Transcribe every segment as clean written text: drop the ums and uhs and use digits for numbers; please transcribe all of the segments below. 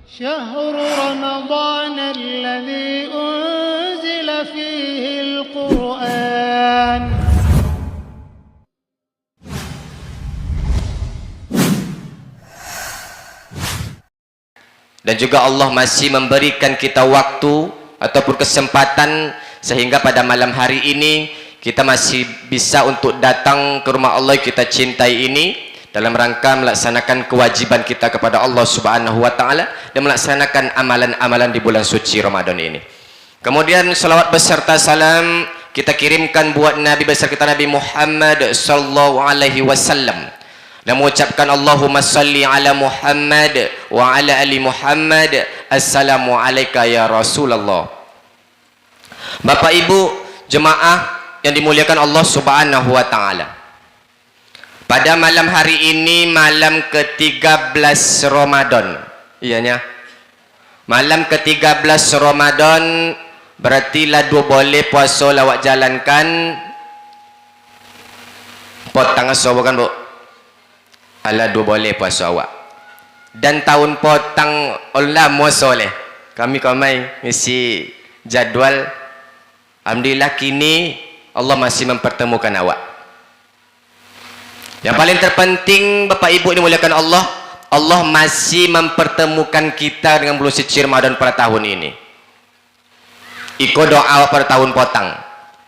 شهر رمضان الذي أنزل فيه القرآن. Dan juga Allah masih memberikan kita waktu ataupun kesempatan sehingga pada malam hari ini kita masih bisa untuk datang ke rumah Allah kita cintai ini dalam rangka melaksanakan kewajiban kita kepada Allah Subhanahu wa taala dan melaksanakan amalan-amalan di bulan suci Ramadan ini. Kemudian salawat beserta salam kita kirimkan buat Nabi besar kita Nabi Muhammad sallallahu alaihi wasallam dan mengucapkan Allahumma salli ala Muhammad wa ala ali Muhammad. Assalamu alayka ya Rasulullah. Bapak Ibu jemaah yang dimuliakan Allah Subhanahu wa taala. Pada malam hari ini malam ke-13 Ramadan. Iyanya. Malam ke-13 Ramadan berarti ladu boleh puasa lawak jalankan potang aso bukan Bu? Ladu boleh puasa awak. Dan tahun potang Allah muasoleh. Kami ngisi jadual. Alhamdulillah kini Allah masih mempertemukan awak. Yang paling terpenting Bapak Ibu dimuliakan Allah, Allah masih mempertemukan kita dengan bulan suci Ramadan pada tahun ini. Iko doa awak pada tahun potang.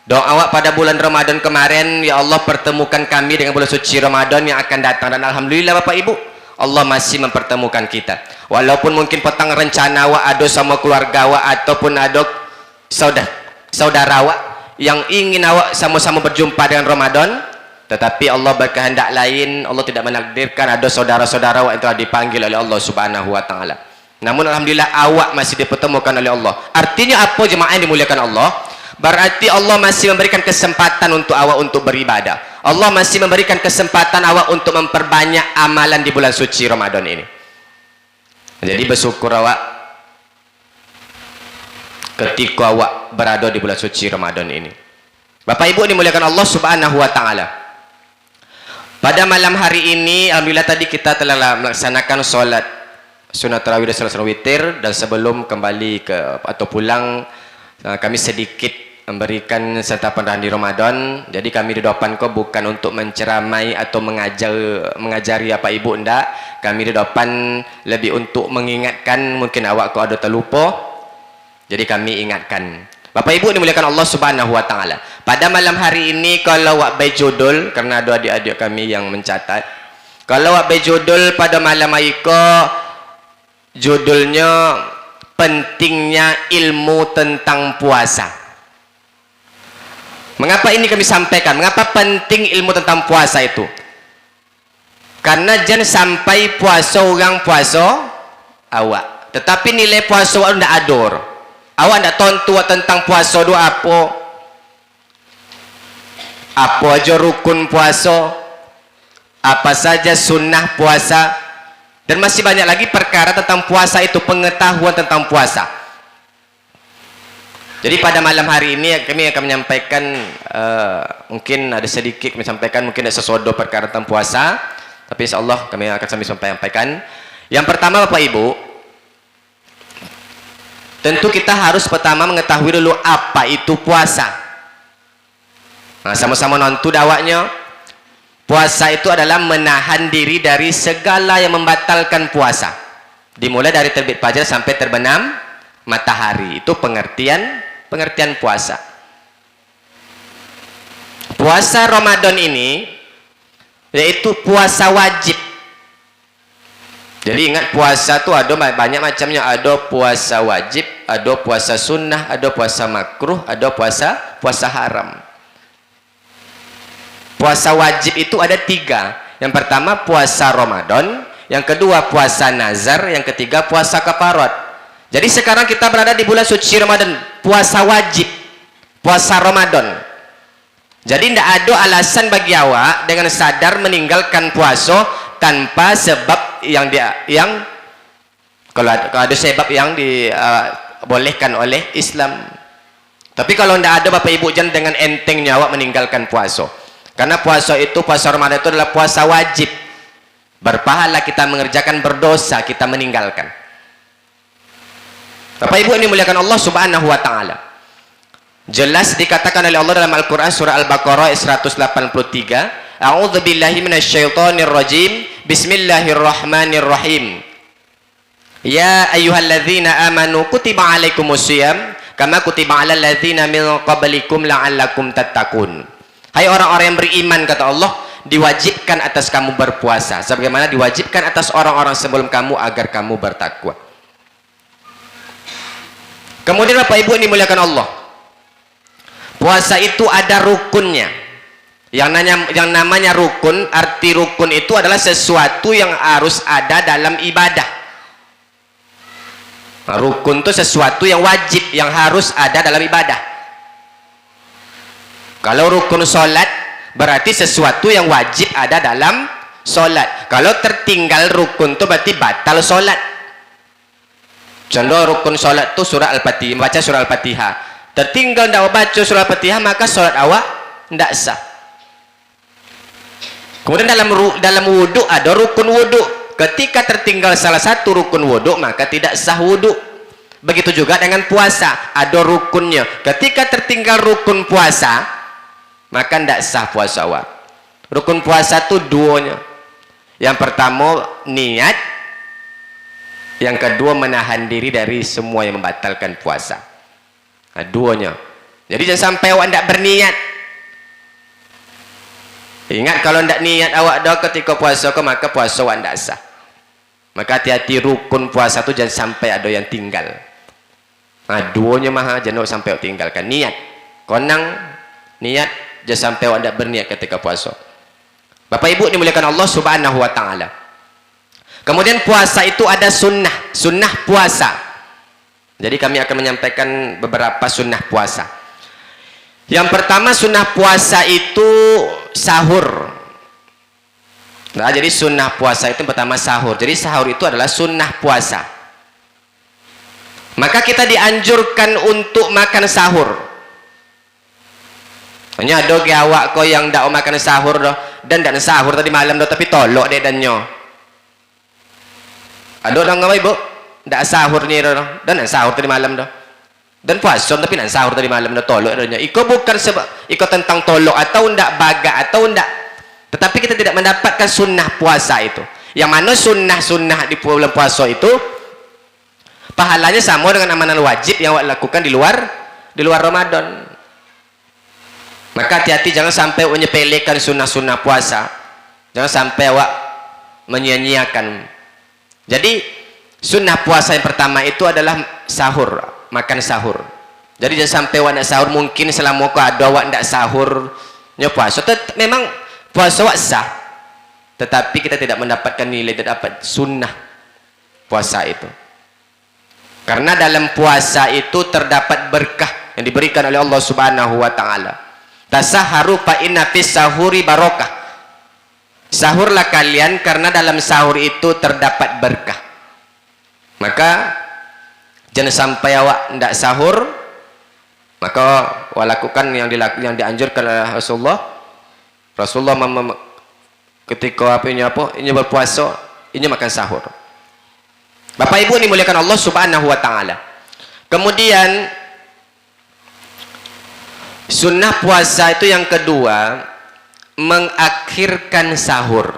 Doa awak pada bulan Ramadan kemarin, ya Allah pertemukan kami dengan bulan suci Ramadan yang akan datang. Dan alhamdulillah Bapak Ibu, Allah masih mempertemukan kita. Walaupun mungkin potang rencana awak ada sama keluarga awak ataupun ada saudara awak yang ingin awak sama-sama berjumpa dengan Ramadan, tetapi Allah berkehendak lain. Allah tidak menakdirkan ada saudara-saudara awak yang telah dipanggil oleh Allah Subhanahu wa taala. Namun alhamdulillah awak masih dipertemukan oleh Allah. Artinya apa jemaah yang dimuliakan Allah? Berarti Allah masih memberikan kesempatan untuk awak untuk beribadah. Allah masih memberikan kesempatan awak untuk memperbanyak amalan di bulan suci Ramadan ini. Jadi bersyukur awak ketika awak berada di bulan suci Ramadan ini. Bapak Ibu dimuliakan Allah Subhanahu wa taala. Pada malam hari ini alhamdulillah tadi kita telah melaksanakan solat sunat tarawih dan salat witir, dan sebelum kembali ke atau pulang kami sedikit memberikan santapan di Ramadan. Jadi kami di depan kau bukan untuk menceramai atau mengajari apa ibu ndak. Kami di depan lebih untuk mengingatkan, mungkin awak kau ada terlupa. Jadi kami ingatkan. Bapak Ibu dimuliakan Allah Subhanahu wa taala. Pada malam hari ini kalau awak bayi judul, karena ada adik-adik kami yang mencatat. Kalau awak bayi judul pada malam hari judulnya pentingnya ilmu tentang puasa. Mengapa ini kami sampaikan? Mengapa penting ilmu tentang puasa itu? Karena jangan sampai puasa orang puasa awak, tetapi nilai puasa awak tidak ador. Awak tidak tahu tentang puasa itu apa aja rukun puasa, apa saja sunnah puasa, dan masih banyak lagi perkara tentang puasa itu, pengetahuan tentang puasa. Jadi pada malam hari ini kami akan menyampaikan mungkin ada sedikit kami sampaikan, mungkin ada sesuatu perkara tentang puasa, tapi insyaallah kami akan sambil sampaikan. Yang pertama Bapak Ibu, tentu kita harus pertama mengetahui dulu apa itu puasa. Nah, sama-sama nonton dakwahnya. Puasa itu adalah menahan diri dari segala yang membatalkan puasa. Dimulai dari terbit fajar sampai terbenam matahari. Itu pengertian puasa. Puasa Ramadan ini yaitu puasa wajib. Jadi ingat puasa itu ada banyak macamnya. Ada puasa wajib, ada puasa sunnah, ada puasa makruh, ada puasa haram. Puasa wajib itu ada 3. Yang pertama puasa Ramadan, yang kedua puasa nazar, yang ketiga puasa kafarat. Jadi sekarang kita berada di bulan suci Ramadan, puasa wajib, puasa Ramadan. Jadi tidak ada alasan bagi awak dengan sadar meninggalkan puasa tanpa sebab yang kalau ada sebab yang dibolehkan oleh Islam. Tapi kalau tidak ada Bapak Ibu, jangan dengan entengnya awak meninggalkan puasa. Karena puasa itu, puasa Ramadan itu adalah puasa wajib. Berpahala kita mengerjakan, berdosa kita meninggalkan. Bapak Ibu ini muliakan Allah Subhanahu wa taala. Jelas dikatakan oleh Allah dalam Al-Qur'an surah Al-Baqarah 183, A'udzubillahi minasyaitonirrajim. Bismillahirrahmanirrahim. Ya ayyuhalladzina amanu kutiba alaikumusiyam kama kutiba alal ladzina min qablikum la'allakum tattaqun. Hai orang-orang yang beriman, kata Allah, diwajibkan atas kamu berpuasa sebagaimana diwajibkan atas orang-orang sebelum kamu agar kamu bertakwa. Kemudian Bapak Ibu ini muliakan Allah, puasa itu ada rukunnya. Yang namanya rukun, arti rukun itu adalah sesuatu yang harus ada dalam ibadah. Nah, rukun itu sesuatu yang wajib, yang harus ada dalam ibadah. Kalau rukun solat berarti sesuatu yang wajib ada dalam solat. Kalau tertinggal rukun itu berarti batal solat. Contoh rukun solat itu surah Al-Fatihah, baca surah Al-Fatihah. Tertinggal tidak baca surah Al-Fatihah, maka solat awak tidak sah. Kemudian dalam wudhu ada rukun wudhu. Ketika tertinggal salah satu rukun wudhu, maka tidak sah wudhu. Begitu juga dengan puasa, ada rukunnya. Ketika tertinggal rukun puasa, maka tidak sah puasa awak. Rukun puasa itu duanya. Yang pertama niat, yang kedua menahan diri dari semua yang membatalkan puasa. Nah, duanya. Jadi jangan sampai awak tidak berniat. Ingat, kalau tidak niat awak dah ketika puasa kau, maka puasa awak tidak sah. Maka hati-hati, rukun puasa itu jangan sampai ada yang tinggal. Nah, duanya maha jangan sampai awak tinggalkan. Niat, konang niat, jangan sampai awak tidak berniat ketika puasa. Bapak Ibu dimuliakan Allah Subhanahu wa taala. Kemudian puasa itu ada sunnah puasa. Jadi kami akan menyampaikan beberapa sunnah puasa. Yang pertama, sunnah puasa itu sahur. Nah, jadi sunnah puasa itu pertama sahur. Jadi sahur itu adalah sunnah puasa. Maka kita dianjurkan untuk makan sahur. Hanya ada ke awak kau yang tidak makan sahur dah, dan tidak sahur tadi malam dah, tapi tolok deh dannya. Ada orang ngapa ibu? Tidak sahur ni dah, dan tidak sahur tadi malam dah. Dan puasa tapi nak sahur tadi malam dah, tolok adanya. Iko bukan sebab iko tentang tolok atau ndak baga atau ndak, tetapi kita tidak mendapatkan sunnah puasa itu. Yang mana sunnah di bulan puasa itu pahalanya sama dengan amalan wajib yang awak lakukan di luar Ramadan. Maka hati-hati, jangan sampai menyepelekan sunnah puasa, jangan sampai awak menyia-nyiakan. Jadi sunnah puasa yang pertama itu adalah sahur, makan sahur. Jadi jangan sampai awak nak sahur. Mungkin selama kau ada awak nak sahur nya puasa, memang puasa awak sah, tetapi kita tidak mendapatkan nilai, tidak dapat sunnah puasa itu. Karena dalam puasa itu terdapat berkah yang diberikan oleh Allah Subhanahu wa taala. Tasahharu fa inna fis sahuri barokah. Sahurlah kalian karena dalam sahur itu terdapat berkah. Maka jangan sampai awak tidak sahur, maka awak lakukan yang dianjurkan oleh Rasulullah ketika ini berpuasa, ini makan sahur. Bapak Ibu dimuliakan Allah Subhanahu wa taala. Kemudian sunnah puasa itu yang kedua, mengakhirkan sahur.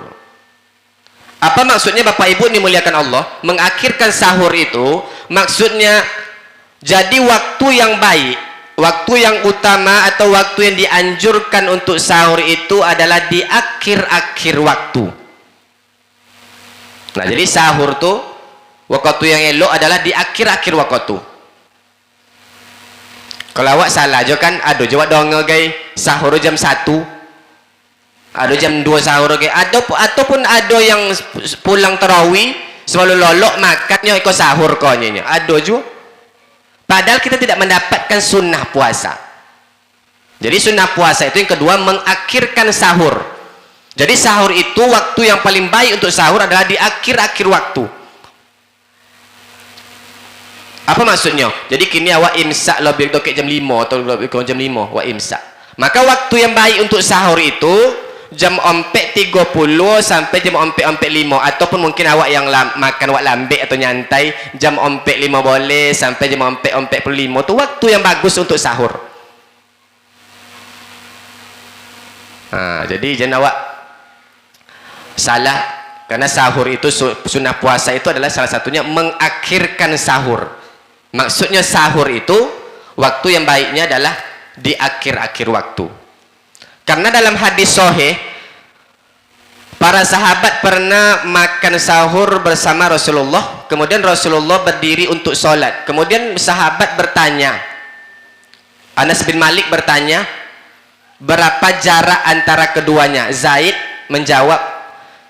Apa maksudnya Bapak Ibu dimuliakan Allah? Mengakhirkan sahur itu maksudnya jadi waktu yang baik, waktu yang utama atau waktu yang dianjurkan untuk sahur itu adalah di akhir-akhir waktu. Nah, jadi sahur tuh waktu yang elok adalah di akhir-akhir waktu. Kalau awak salah aja kan, ada jawab dong gay sahur jam 1, ada jam 2 sahur gay, ataupun ada yang pulang tarawih selalu lolok makannya ikut sahur konyanya, ada juga. Padahal kita tidak mendapatkan sunnah puasa. Jadi sunnah puasa itu yang kedua, mengakhirkan sahur. Jadi sahur itu waktu yang paling baik untuk sahur adalah di akhir-akhir waktu. Apa maksudnya? Jadi kini awak imsak lebih dekat jam 5 atau lebih kurang jam 5 awak imsak. Maka waktu yang baik untuk sahur itu jam 4.30 sampai jam 4.45, ataupun mungkin awak yang makan awak lambat atau nyantai jam 4.05 boleh sampai jam 4.45 tu waktu yang bagus untuk sahur. Jadi jangan awak salah, karena sahur itu sunnah puasa itu adalah salah satunya mengakhirkan sahur. Maksudnya sahur itu waktu yang baiknya adalah di akhir-akhir waktu. Karena dalam hadis sahih para sahabat pernah makan sahur bersama Rasulullah, kemudian Rasulullah berdiri untuk solat, kemudian sahabat bertanya, Anas bin Malik bertanya, berapa jarak antara keduanya? Zaid menjawab,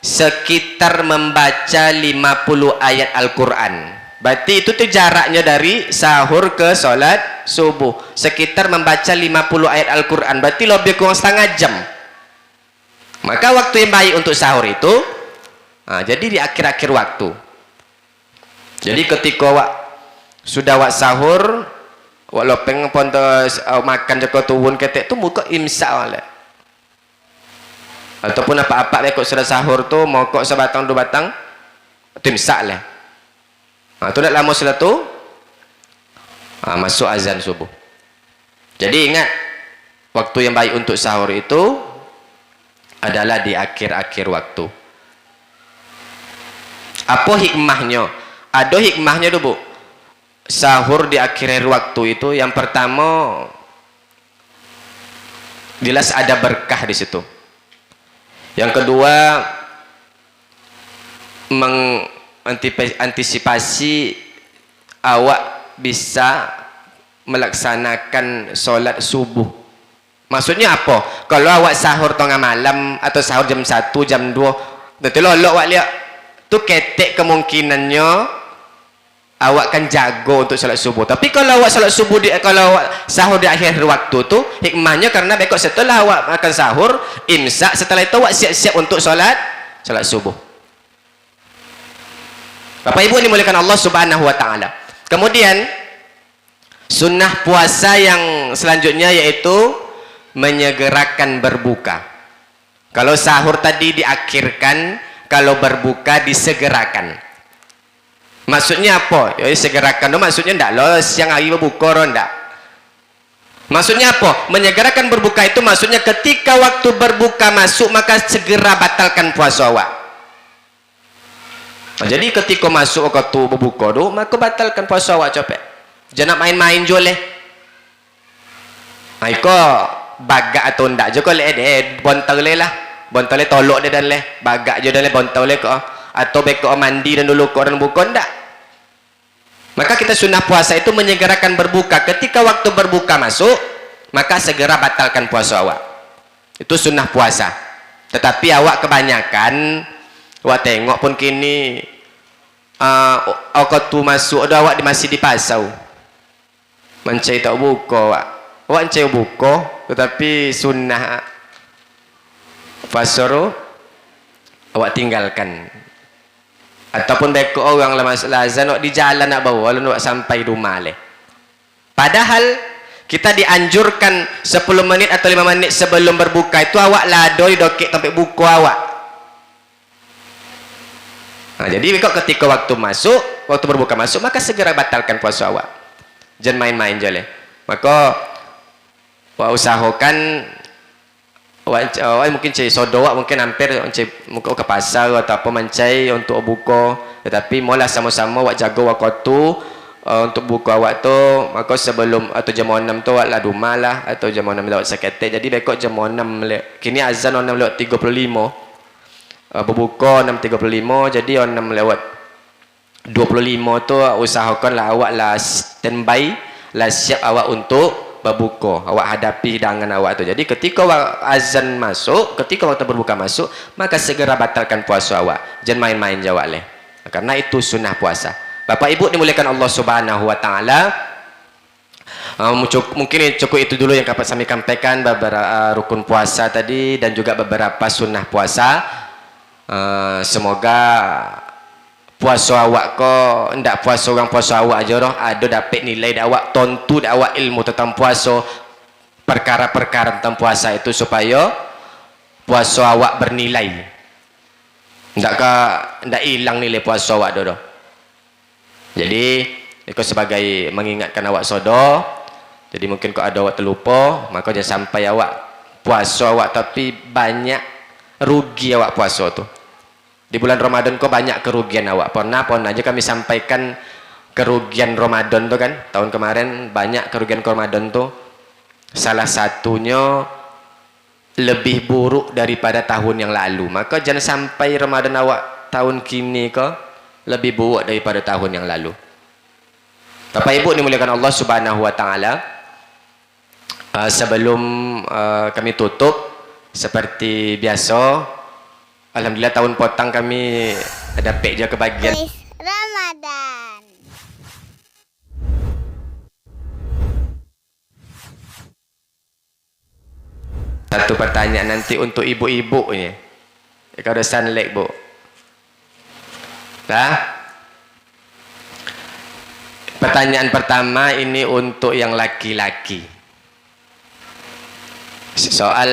sekitar membaca 50 ayat Al-Quran. Berarti itu tuh jaraknya dari sahur ke solat subuh, sekitar membaca 50 ayat Al-Quran, berarti lebih kurang setengah jam. Maka waktu yang baik untuk sahur itu jadi di akhir-akhir waktu. Jadi ketika awak sudah awak sahur, awak lopeng pontos makan joko tuwun ketek tu muka imsak oleh. Ataupun apa-apa lekok sudah sahur tu mau kok sebatang dua batang tu imsak lah. Tu dak lama sudah tu masuk azan subuh. Jadi ingat, waktu yang baik untuk sahur itu adalah di akhir-akhir waktu. Apa hikmahnya? Ada hikmahnya tu, Bu. Sahur di akhir waktu itu, yang pertama jelas ada berkah di situ. Yang kedua, mengantisipasi awak bisa melaksanakan solat subuh. Maksudnya apa? Kalau awak sahur tengah malam atau sahur jam 1, jam 2, nanti lolok awak lihat tu ketek kemungkinannya awak kan jago untuk solat subuh. Tapi kalau awak solat subuh kalau awak sahur di akhir waktu tu, hikmahnya karena besok setelah awak makan sahur, imsak, setelah itu awak siap-siap untuk solat subuh. Bapak Ibu dimuliakan Allah Subhanahu wa taala. Kemudian sunnah puasa yang selanjutnya yaitu menyegerakan berbuka. Kalau sahur tadi diakhirkan, kalau berbuka disegerakan. Maksudnya apa? Ya segerakan, maksudnya ndak lo siang hari berbuka ndak. Maksudnya apa? Menyegerakan berbuka itu maksudnya ketika waktu berbuka masuk maka segera batalkan puasa awak. Jadi ketika masuk waktu berbuka tu, maka batalkan puasa awak capek. Jangan main-main joleh. Iko bagak atau ndak je kau leh bontal leh lah. Bontal leh tolok dia dan leh. Bagak je dan leh bontal leh kau. Atau beko mandi dan dulu kau dan buka ndak. Maka kita sunnah puasa itu menyegerakan berbuka. Ketika waktu berbuka masuk, maka segera batalkan puasa awak. Itu sunnah puasa. Tetapi awak kebanyakan, awak tengok pun kini awak tu masuk ada awak masih di pasau. Mencai tak buka awak. Awak mencai buka, tetapi sunnah puasa awak tinggalkan. Ataupun beko orang lemas lazan di jalan nak bawa lalu nak sampai rumah leh. Padahal kita dianjurkan 10 menit atau 5 menit sebelum berbuka itu awak ladoi dokek sampai buka awak. Jadi ketika waktu masuk, waktu berbuka masuk, maka segera batalkan puasa awak. Jangan main-main je leh. Maka awak usahakan awak mungkin cai sodo awak mungkin hampir cai muka ke pasar atau apa mencai untuk buka, tetapi mula sama-sama awak jaga waktu untuk buka awak tu, maka sebelum atau jam 6 tu awak lah rumah lah, atau jam 6 lewat seketik. Jadi bekok jam 6 kini azan 6 lewat 35. Berbuka 6.35, jadi 6 lewat 25 tu usahakanlah awak lah standby lah, siap awak untuk berbuka, awak hadapi hidangan awak tu. Jadi ketika azan masuk, ketika waktu berbuka masuk, maka segera batalkan puasa awak. Jangan main-main jawab leh. Karena itu sunnah puasa. Bapak Ibu dimuliakan Allah Subhanahu wa taala. Mungkin cukup itu dulu yang dapat kami sampaikan, beberapa rukun puasa tadi dan juga beberapa sunnah puasa. Semoga puasa awak ko ndak puasa orang puasa awak aja roh ada dapat nilai dak awak tontu dak awak ilmu tentang puasa, perkara-perkara tentang puasa itu supaya puasa awak bernilai. Ndak hilang nilai puasa awak dodo. Jadi itu sebagai mengingatkan awak sodo. Jadi mungkin kalau ada awak terlupa, maka jangan sampai awak puasa awak tapi banyak rugi awak puasa tu. Di bulan Ramadan kok banyak kerugian awak. Pernah aja kami sampaikan kerugian Ramadan tu kan. Tahun kemarin banyak kerugian Ramadan tu. Salah satunya lebih buruk daripada tahun yang lalu. Maka jangan sampai Ramadan awak tahun kini kok lebih buruk daripada tahun yang lalu. Bapak Ibu dimuliakan Allah Subhanahu wa taala. Sebelum kami tutup seperti biasa, alhamdulillah tahun potong kami ada pek je kebagian Ramadan. Satu pertanyaan nanti untuk ibu-ibu ni. Kau ada sunlight, Bu. Dah? Pertanyaan pertama ini untuk yang laki-laki. Soal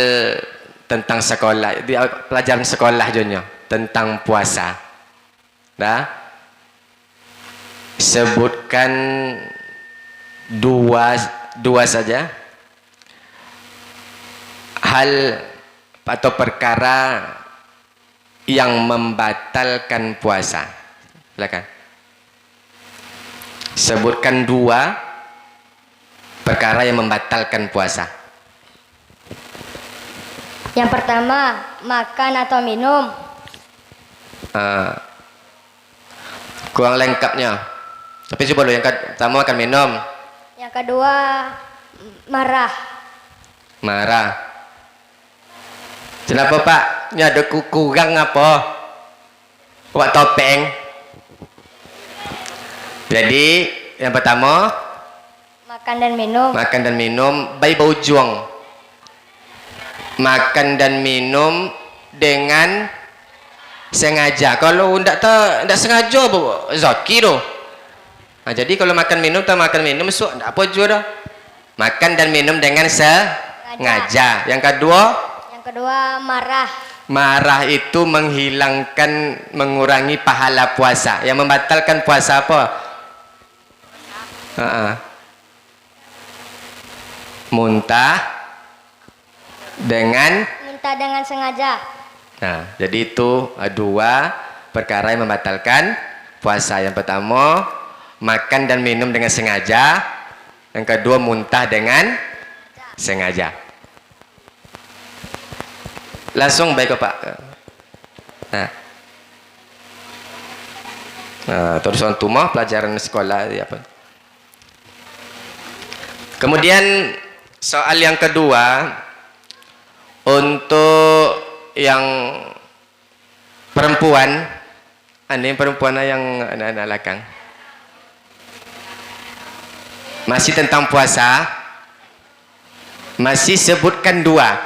tentang sekolah, pelajaran sekolah jonyo tentang puasa. Dah? Sebutkan dua saja hal atau perkara yang membatalkan puasa. Silakan. Sebutkan dua perkara yang membatalkan puasa. Yang pertama, makan atau minum. Kurang lengkapnya. Tapi coba dulu yang pertama makan minum. Yang kedua, marah. Marah. Kenapa Pak? Ini ada kurang apa? Buat topeng. Jadi yang pertama Makan dan minum. makan dan minum baik bau juang. Makan dan minum dengan sengaja. Kalau ndak sengaja apa zaki tu. Jadi kalau makan minum masuk ndak apa jua dah. Makan dan minum dengan sengaja. Yang kedua Marah. marah itu mengurangi pahala puasa. Yang membatalkan puasa apa? Muntah dengan Minta dengan sengaja. Nah, jadi itu dua perkara yang membatalkan puasa. Yang pertama, makan dan minum dengan sengaja. Yang kedua, muntah dengan sengaja. Langsung baik Pak. Terus untuk pelajaran sekolah apa? Kemudian soal yang kedua, untuk yang perempuan, ini perempuan yang anak-anak lakang, masih tentang puasa, masih sebutkan dua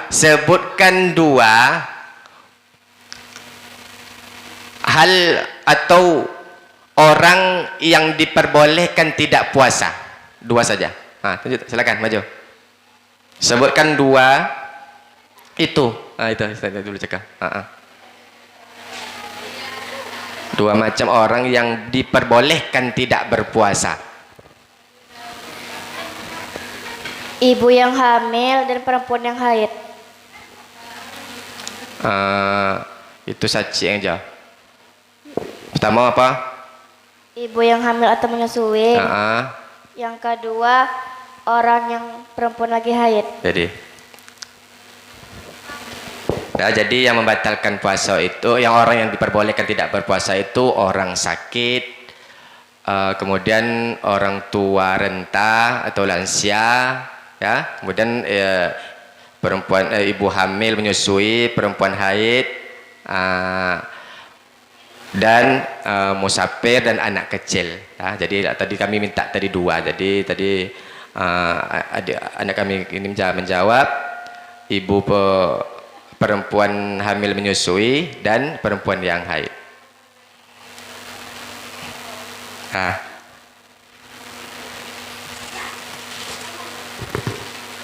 hal atau orang yang diperbolehkan tidak puasa. Dua saja. Tunjuk, silakan maju. Sebutkan dua itu. Itu saya dulu cakap. Dua macam orang yang diperbolehkan tidak berpuasa. Ibu yang hamil dan perempuan yang haid. Itu saja yang jauh. Pertama apa? Ibu yang hamil atau menyusui. Yang kedua, orang yang perempuan lagi haid. Jadi yang membatalkan puasa itu, yang orang yang diperbolehkan tidak berpuasa itu orang sakit, kemudian orang tua renta atau lansia, ya, kemudian perempuan ibu hamil menyusui, perempuan haid, dan musafir dan anak kecil. Jadi tadi kami minta tadi dua. Jadi tadi anak kami ini menjawab ibu perempuan hamil menyusui dan perempuan yang haid.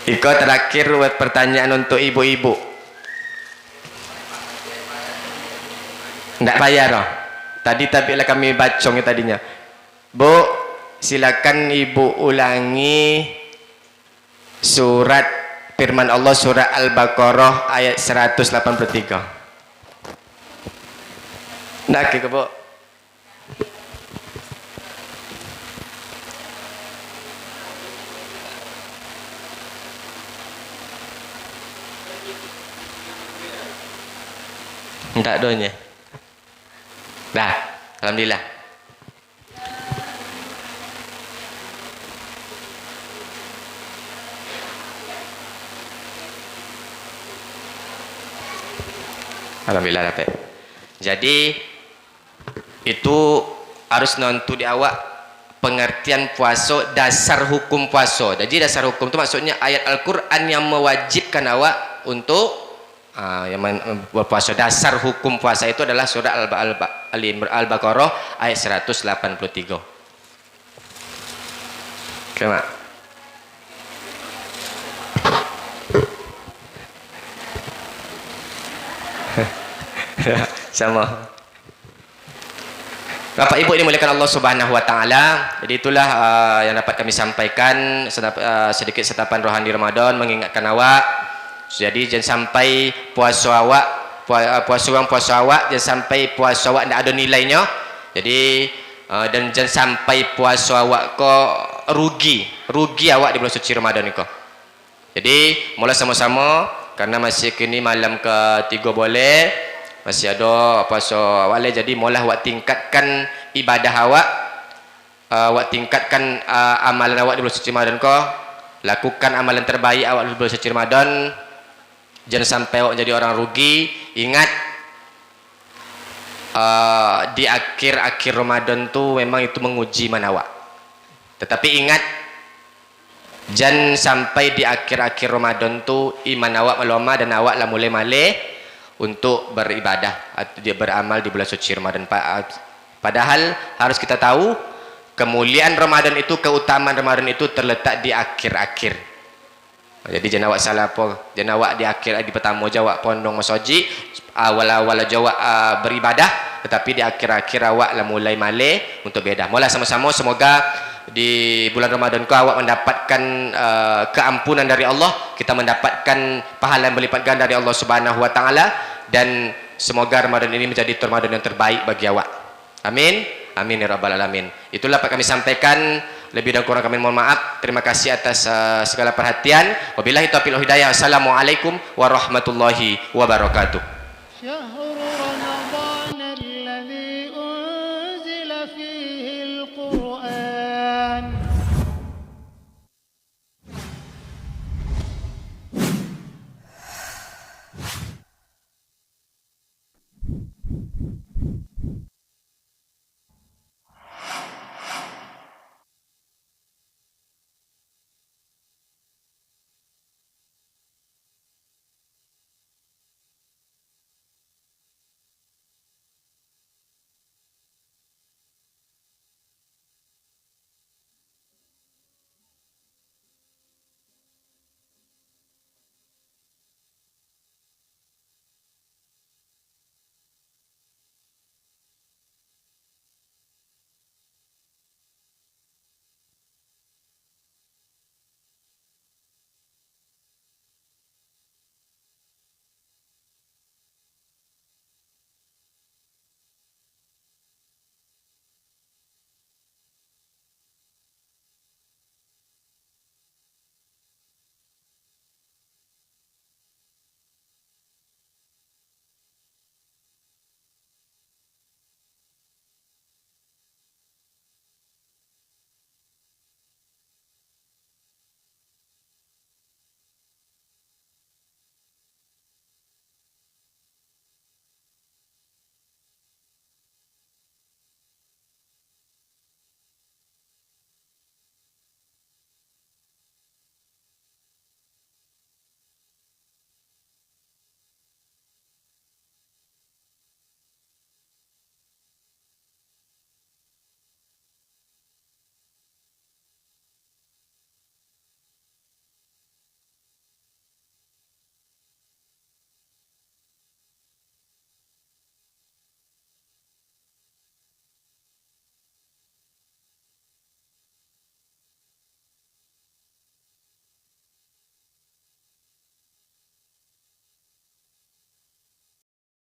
Iko terakhir buat pertanyaan untuk ibu-ibu. Nggak bayar loh. Tadi tapi lah kami bacongnya tadinya. Bu, silakan ibu ulangi surat firman Allah surah Al-Baqarah ayat 183. Nak ke Bu? Enggak doanya. Dah, alhamdulillah. Alhamdulillah dapat. Jadi itu harus nonton di awak pengertian puasa, dasar hukum puasa. Jadi dasar hukum itu maksudnya ayat Al-Quran yang mewajibkan awak untuk yang berpuasa. Dasar hukum puasa itu adalah surah Al-Baqarah ayat 183. Oke, Mak. Sama. Bapak Ibu ini dimuliakan Allah Subhanahu wa taala. Jadi itulah yang dapat kami sampaikan, sedikit setapan rohani Ramadan, mengingatkan awak. Jadi jangan sampai puasa awak, puasa awak jangan sampai puasa awak tidak ada nilainya. Jadi dan jangan sampai puasa awak kok rugi awak di bulan suci Ramadan ni kok. Jadi mula sama-sama karena masih kini malam ke-3 boleh, masih ada puasa awak leh. Jadi mula awak tingkatkan ibadah awak tingkatkan amalan awak di bulan suci Ramadan kok. Lakukan amalan terbaik awak di bulan suci Ramadan. Jangan sampai awak jadi orang rugi. Ingat di akhir-akhir Ramadan tu memang itu menguji iman awak. Tetapi ingat jangan sampai di akhir-akhir Ramadan tu iman awak melemah dan awak lah mulai malih untuk beribadah atau dia beramal di bulan suci Ramadan. Padahal harus kita tahu kemuliaan Ramadan itu, keutamaan Ramadan itu terletak di akhir-akhir. Jadi jangan awak salah apa, jangan awak di akhir di pertama jawab pondong masoji, awal-awal jawab beribadah, tetapi di akhir-akhir awak lah mulai malih untuk beda. Mula sama-sama semoga di bulan Ramadan ku awak mendapatkan keampunan dari Allah, kita mendapatkan pahala yang berlipat ganda dari Allah Subhanahu wa taala, dan semoga Ramadan ini menjadi Ramadan yang terbaik bagi awak. Amin. Amin ya rabbal alamin. Itulah apa kami sampaikan. Lebih dan kurang kami mohon maaf. Terima kasih atas segala perhatian. Wabillahi taufiq wal hidayah. Assalamualaikum warahmatullahi wabarakatuh.